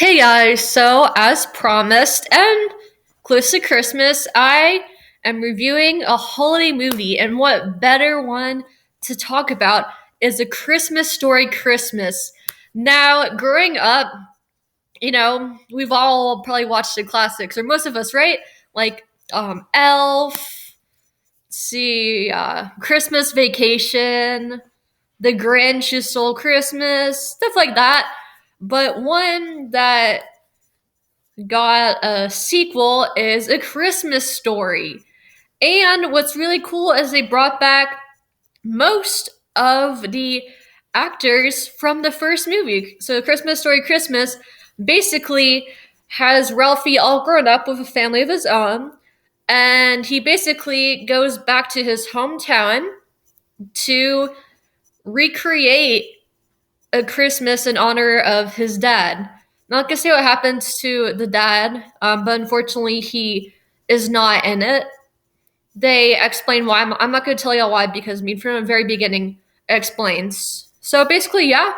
Hey guys, so as promised and close to Christmas, I am reviewing a holiday movie, and what better one to talk about is A Christmas Story Christmas. Now, growing up, we've all probably watched the classics, or most of us, right? Like Elf, Christmas Vacation, The Grinch Who Stole Christmas, stuff like that. But one that got a sequel is A Christmas Story. And what's really cool is they brought back most of the actors from the first movie. So Christmas Story Christmas basically has Ralphie all grown up with a family of his own, and he basically goes back to his hometown to recreate a Christmas in honor of his dad. Not gonna say what happens to the dad, but unfortunately he is not in it. They explain why. I'm not gonna tell y'all why because I mean from the very beginning it explains. So basically, yeah,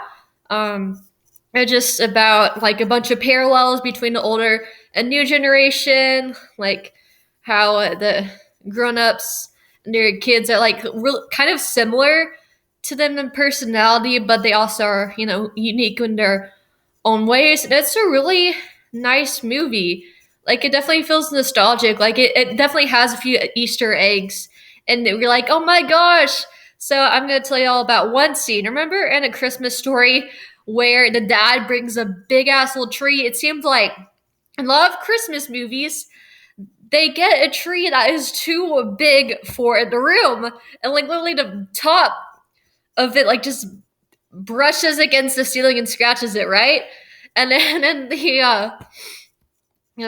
um, it's just about like a bunch of parallels between the older and new generation, like how the grown-ups and their kids are like kind of similar to them in personality, but they also are, unique in their own ways. And it's a really nice movie. Like, it definitely feels nostalgic. Like, it definitely has a few Easter eggs. And you're like, oh my gosh. So, I'm going to tell you all about one scene. Remember in A Christmas Story where the dad brings a big ass little tree? It seems like in a lot of Christmas movies, they get a tree that is too big for the room. And, like, literally the top of it, like, just brushes against the ceiling and scratches it, right? And then in the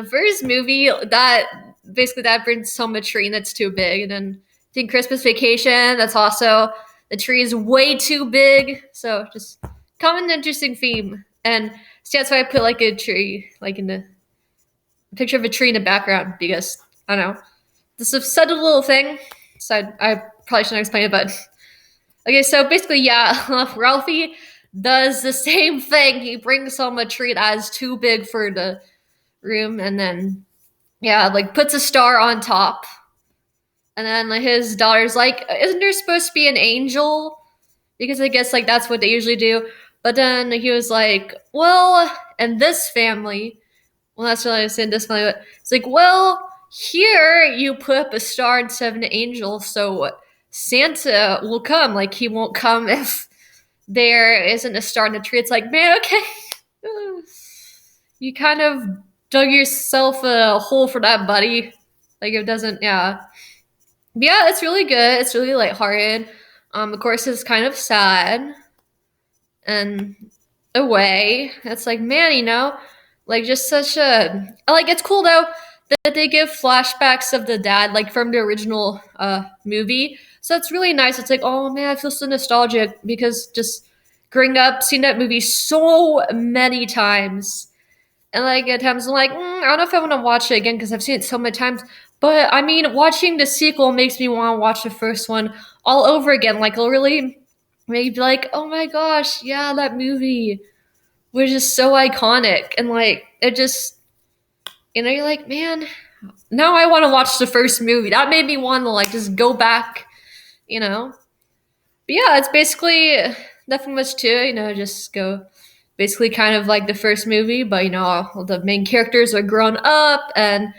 first movie, that basically that brings home a tree that's too big. And then I think Christmas Vacation, that's also the tree is way too big. So just common interesting theme. And so that's why I put like a tree, like in the picture of a tree in the background because I don't know. This is a subtle little thing. So I probably shouldn't explain it, but okay, so basically, yeah, Ralphie does the same thing. He brings home a tree that is too big for the room, and then, yeah, like puts a star on top. And then like, his daughter's like, isn't there supposed to be an angel? Because I guess like that's what they usually do. But then he was like, well, and this family, well, that's what I was saying, this family, but it's like, well, here you put up a star instead of an angel, so Santa will come. Like, he won't come if there isn't a star in the tree. It's like, man, okay. You kind of dug yourself a hole for that, buddy. Like, it doesn't, yeah. But yeah, it's really good. It's really lighthearted. Of course, it's kind of sad and a way. It's like, man, like just such a like. It's cool though that they give flashbacks of the dad, like from the original movie. So it's really nice. It's like, oh man, I feel so nostalgic because just growing up, seeing that movie so many times, and like at times I'm like, I don't know if I want to watch it again because I've seen it so many times. But I mean, watching the sequel makes me want to watch the first one all over again. Like, it'll really make you be like, oh my gosh, yeah, that movie was just so iconic. And like, it just, you're like, man, now I want to watch the first movie. That made me want to like just go back, you know? But yeah, it's basically nothing much to it, just go basically kind of like the first movie, but all the main characters are grown up and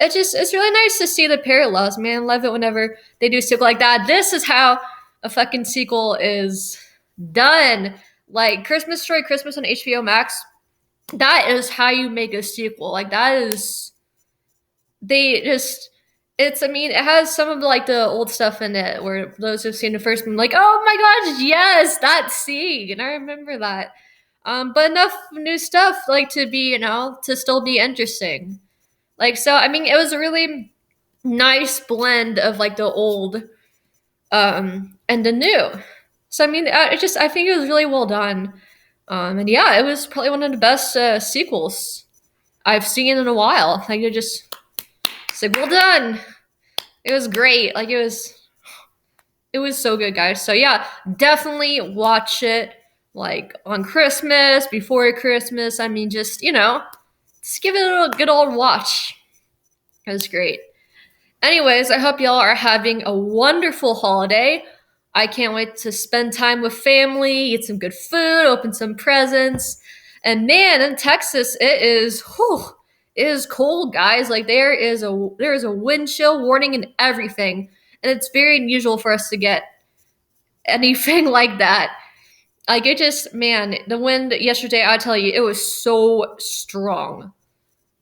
it's really nice to see the parallels, man. Love it whenever they do sequel like that. This is how a fucking sequel is done. Like Christmas Story Christmas on HBO Max, that is how you make a sequel. Like that is they just it's I mean, it has some of like the old stuff in it where those who've seen the first one like, oh my gosh, yes, that scene. And I remember that. But enough new stuff like to be, to still be interesting. Like so I mean it was a really nice blend of like the old and the new. So I mean I think it was really well done. And yeah, it was probably one of the best sequels I've seen in a while. Like it's like well done. It was great. Like it was so good, guys. So yeah, definitely watch it. like on Christmas, before Christmas. I mean, just just give it a good old watch. It was great. Anyways, I hope y'all are having a wonderful holiday. I can't wait to spend time with family, eat some good food, open some presents. And man, in Texas, it is cold, guys. Like there is a wind chill warning and everything. And it's very unusual for us to get anything like that. Like it just, man, the wind yesterday, I tell you, it was so strong.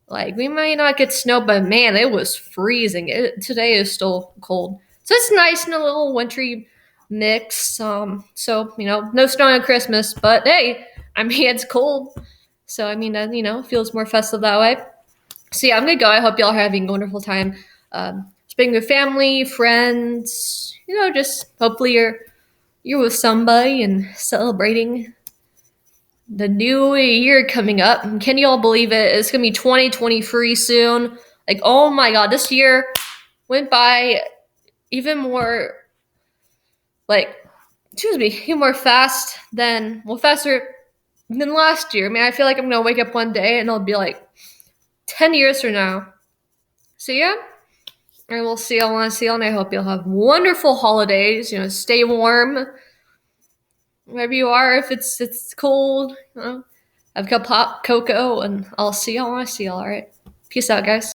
Like we might not get snow, but man, it was freezing. Today is still cold, so it's nice in a little wintry mix. So no snow on Christmas, but hey, I mean it's cold, so I mean feels more festive that way. So yeah, I'm gonna go. I hope y'all are having a wonderful time, spending with family, friends. Just hopefully you're with somebody and celebrating the new year coming up. And can you all believe it? It's gonna be 2023 soon. Like, oh my god, this year went by even more like even more faster than last year. I mean, I feel like I'm gonna wake up one day and it'll be like 10 years from now. So yeah. And we'll see y'all when I see y'all, and I hope you'll have wonderful holidays. Stay warm wherever you are. If it's cold, have a cup of hot cocoa, and I'll see y'all when I see y'all. All right, peace out, guys.